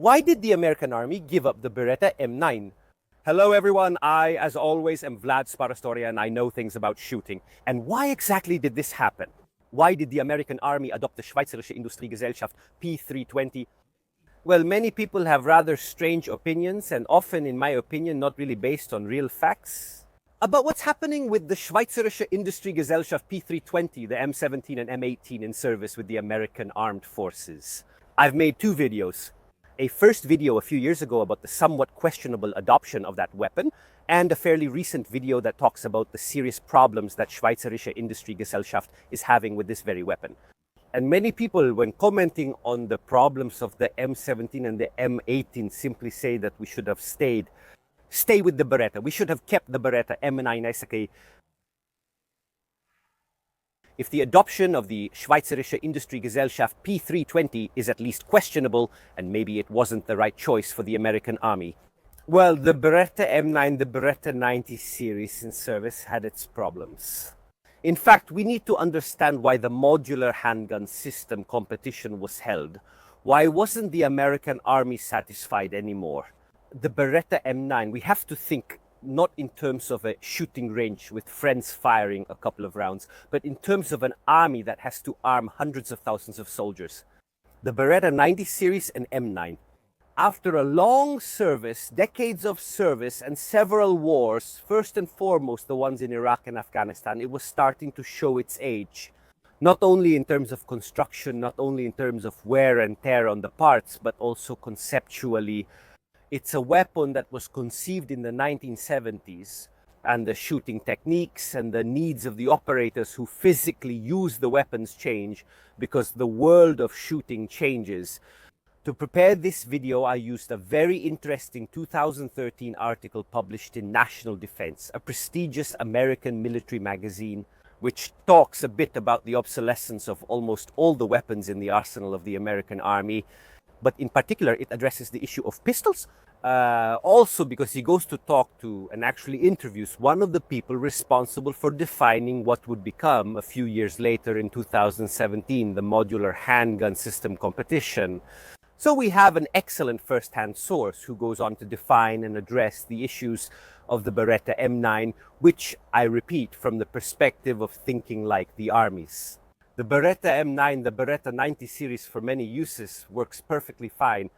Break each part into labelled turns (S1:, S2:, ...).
S1: Why did the American Army give up the Beretta M9? Hello everyone, I, as always, am Vlad Sparastoria and I know things about shooting. And why exactly did this happen? Why did the American Army adopt the Schweizerische Industriegesellschaft P320? Well, many people have rather strange opinions and often, in my opinion, not really based on real facts about what's happening with the Schweizerische Industriegesellschaft P320, the M17 and M18 in service with the American Armed Forces. I've made two videos. A first video a few years ago about the somewhat questionable adoption of that weapon, and a fairly recent video that talks about the serious problems that Schweizerische Industriegesellschaft is having with this very weapon. And many people, when commenting on the problems of the M17 and the M18, simply say that we should have stay with the Beretta. We should have kept the Beretta M9S. If the adoption of the Schweizerische Industriegesellschaft P320 is at least questionable, and maybe it wasn't the right choice for the American Army, well, the Beretta M9, the Beretta 90 series in service had its problems. In fact, we need to understand why the modular handgun system competition was held. Why wasn't the American Army satisfied anymore? The Beretta M9, we have to think not in terms of a shooting range with friends firing a couple of rounds, but in terms of an army that has to arm hundreds of thousands of soldiers. The Beretta 90 series and M9. After a long service, decades of service and several wars, first and foremost the ones in Iraq and Afghanistan, it was starting to show its age. Not only in terms of construction, not only in terms of wear and tear on the parts, but also conceptually. It's a weapon that was conceived in the 1970s, and the shooting techniques and the needs of the operators who physically use the weapons change because the world of shooting changes. To prepare this video, I used a very interesting 2013 article published in National Defense, a prestigious American military magazine, which talks a bit about the obsolescence of almost all the weapons in the arsenal of the American Army. But in particular, it addresses the issue of pistols. Also because he goes to talk to and actually interviews one of the people responsible for defining what would become, a few years later in 2017, the modular handgun system competition. So we have an excellent first-hand source who goes on to define and address the issues of the Beretta M9, which, I repeat, from the perspective of thinking like the armies. The Beretta M9, the Beretta 90 series for many uses works perfectly fine.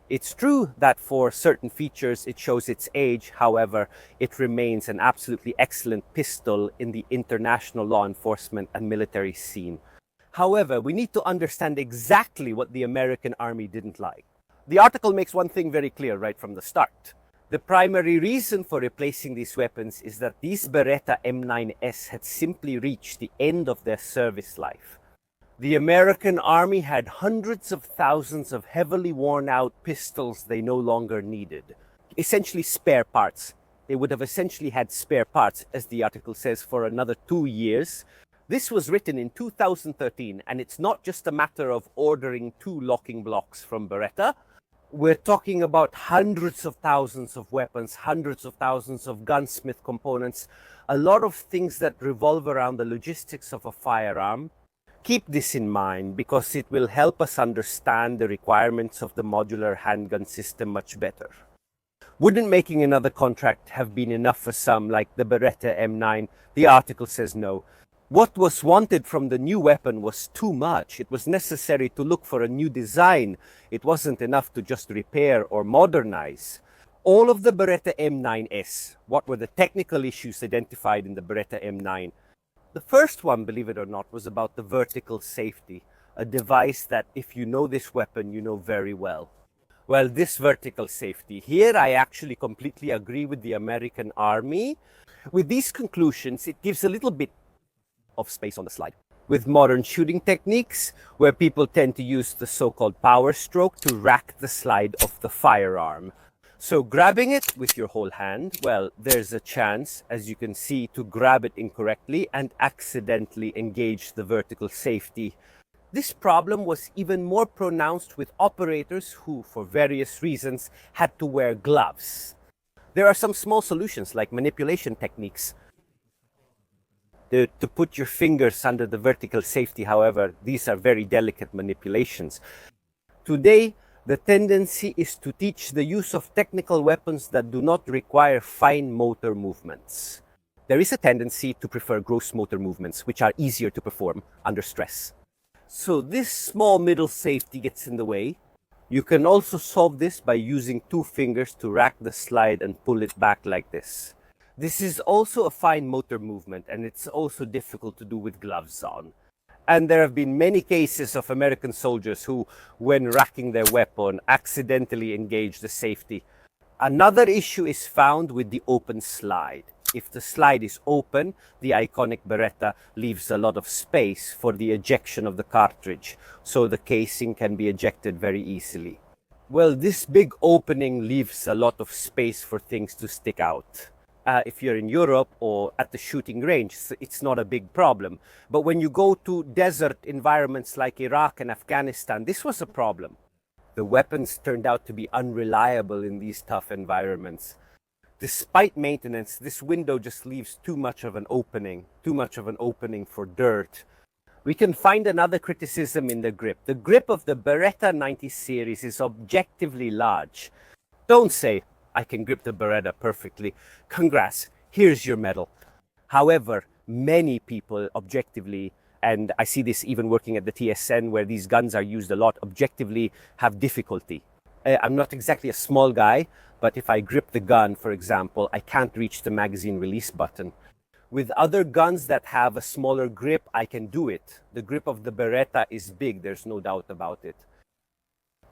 S1: It's true that for certain features it shows its age, however, it remains an absolutely excellent pistol in the international law enforcement and military scene. However, we need to understand exactly what the American Army didn't like. The article makes one thing very clear right from the start. The primary reason for replacing these weapons is that these Beretta M9S had simply reached the end of their service life. The American Army had hundreds of thousands of heavily worn out pistols they no longer needed. Essentially spare parts. They would have essentially had spare parts, as the article says, for another 2 years. This was written in 2013, and it's not just a matter of ordering 2 locking blocks from Beretta. We're talking about hundreds of thousands of weapons, hundreds of thousands of gunsmith components, a lot of things that revolve around the logistics of a firearm. Keep this in mind because it will help us understand the requirements of the modular handgun system much better. Wouldn't making another contract have been enough for some, like the Beretta M9? The article says no. What was wanted from the new weapon was too much. It was necessary to look for a new design. It wasn't enough to just repair or modernize. All of the Beretta M9S, what were the technical issues identified in the Beretta M9? The first one, believe it or not, was about the vertical safety, a device that if you know this weapon, you know very well. Well, this vertical safety, here I actually completely agree with the American Army. With these conclusions, it gives a little bit of space on the slide. With modern shooting techniques, where people tend to use the so-called power stroke to rack the slide of the firearm. So grabbing it with your whole hand, well, there's a chance, as you can see, to grab it incorrectly and accidentally engage the vertical safety. This problem was even more pronounced with operators who, for various reasons, had to wear gloves. There are some small solutions like manipulation techniques. To put your fingers under the vertical safety, however, these are very delicate manipulations. Today, The tendency is to teach the use of technical weapons that do not require fine motor movements. There is a tendency to prefer gross motor movements, which are easier to perform under stress. So this small middle safety gets in the way. You can also solve this by using 2 fingers to rack the slide and pull it back like this. This is also a fine motor movement, and it's also difficult to do with gloves on. And there have been many cases of American soldiers who, when racking their weapon, accidentally engage the safety. Another issue is found with the open slide. If the slide is open, the iconic Beretta leaves a lot of space for the ejection of the cartridge, so the casing can be ejected very easily. Well, this big opening leaves a lot of space for things to stick out. If you're in Europe or at the shooting range, it's not a big problem. But when you go to desert environments like Iraq and Afghanistan, this was a problem. The weapons turned out to be unreliable in these tough environments. Despite maintenance, this window just leaves too much of an opening for dirt. We can find another criticism in the grip. The grip of the Beretta 90 series is objectively large. Don't say, I can grip the Beretta perfectly. Congrats, here's your medal. However, many people objectively, and I see this even working at the TSN where these guns are used a lot, objectively have difficulty. I'm not exactly a small guy, but if I grip the gun, for example, I can't reach the magazine release button. With other guns that have a smaller grip, I can do it. The grip of the Beretta is big, there's no doubt about it.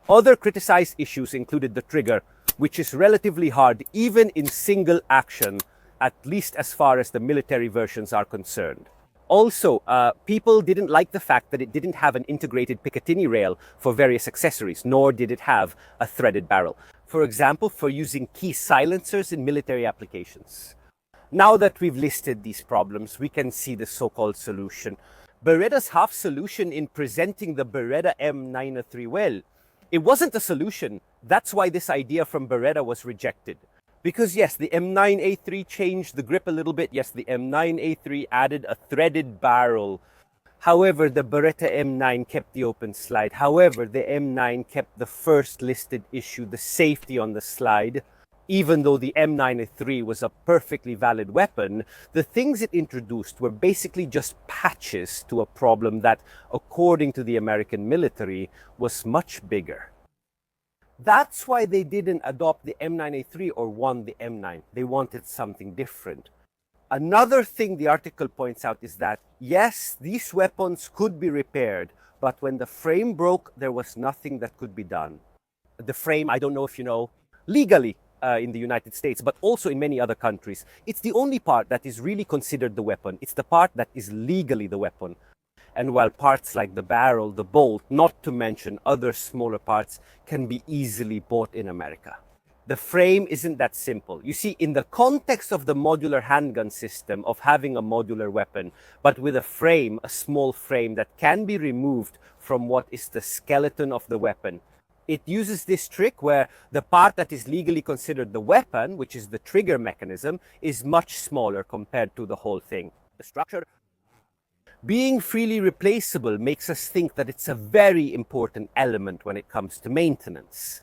S1: Other criticized issues included the trigger, which is relatively hard even in single action, at least as far as the military versions are concerned. Also, people didn't like the fact that it didn't have an integrated Picatinny rail for various accessories, nor did it have a threaded barrel. For example, for using key silencers in military applications. Now that we've listed these problems, we can see the so-called solution. Beretta's half solution in presenting the Beretta M903 well. It wasn't a solution. That's why this idea from Beretta was rejected. Because yes, the M9A3 changed the grip a little bit. Yes, the M9A3 added a threaded barrel. However, the Beretta M9 kept the open slide. However, the M9 kept the first listed issue, the safety on the slide. Even though the M9A3 was a perfectly valid weapon, the things it introduced were basically just patches to a problem that, according to the American military, was much bigger. That's why they didn't adopt the M9A3 or won the M9. They wanted something different. Another thing the article points out is that, yes, these weapons could be repaired, but when the frame broke, there was nothing that could be done. The frame, I don't know if you know, legally in the United States, but also in many other countries, it's the only part that is really considered the weapon. It's the part that is legally the weapon. And while parts like the barrel, the bolt, not to mention other smaller parts, can be easily bought in America. The frame isn't that simple. You see, in the context of the modular handgun system of having a modular weapon, but with a frame, a small frame that can be removed from what is the skeleton of the weapon, it uses this trick where the part that is legally considered the weapon, which is the trigger mechanism, is much smaller compared to the whole thing. The structure being freely replaceable makes us think that it's a very important element when it comes to maintenance.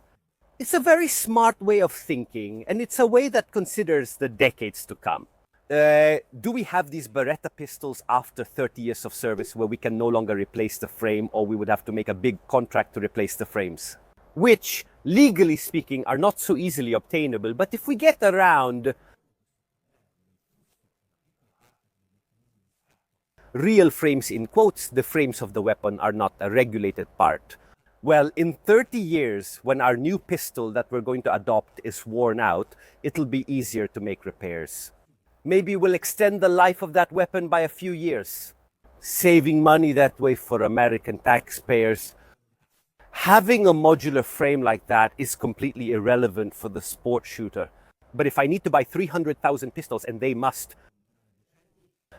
S1: It's a very smart way of thinking, and it's a way that considers the decades to come. Do we have these Beretta pistols after 30 years of service where we can no longer replace the frame, or we would have to make a big contract to replace the frames? Which, legally speaking, are not so easily obtainable, but if we get around real frames in quotes, the frames of the weapon are not a regulated part. Well, in 30 years, when our new pistol that we're going to adopt is worn out, it'll be easier to make repairs. Maybe we'll extend the life of that weapon by a few years, saving money that way for American taxpayers. Having a modular frame like that is completely irrelevant for the sport shooter. But if I need to buy 300,000 pistols and they must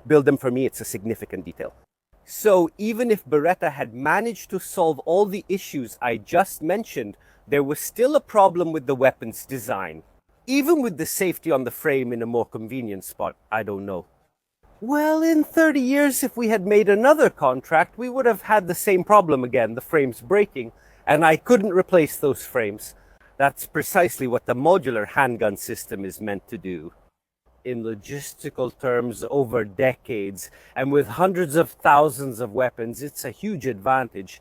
S1: build them for me, it's a significant detail. So even if Beretta had managed to solve all the issues I just mentioned, there was still a problem with the weapon's design. Even with the safety on the frame in a more convenient spot, I don't know. Well, in 30 years, if we had made another contract, we would have had the same problem again, the frames breaking. and I couldn't replace those frames. That's precisely what the modular handgun system is meant to do. In logistical terms, over decades, and with hundreds of thousands of weapons, it's a huge advantage.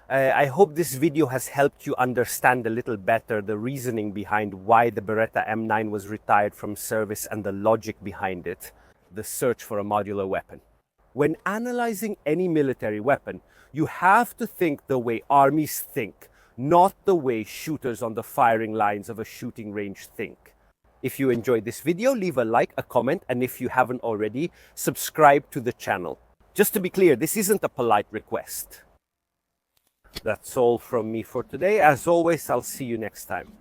S1: I hope this video has helped you understand a little better the reasoning behind why the Beretta M9 was retired from service and the logic behind it, the search for a modular weapon. When analyzing any military weapon, you have to think the way armies think, not the way shooters on the firing lines of a shooting range think. If you enjoyed this video, leave a like, a comment, and if you haven't already, subscribe to the channel. Just to be clear, this isn't a polite request. That's all from me for today. As always, I'll see you next time.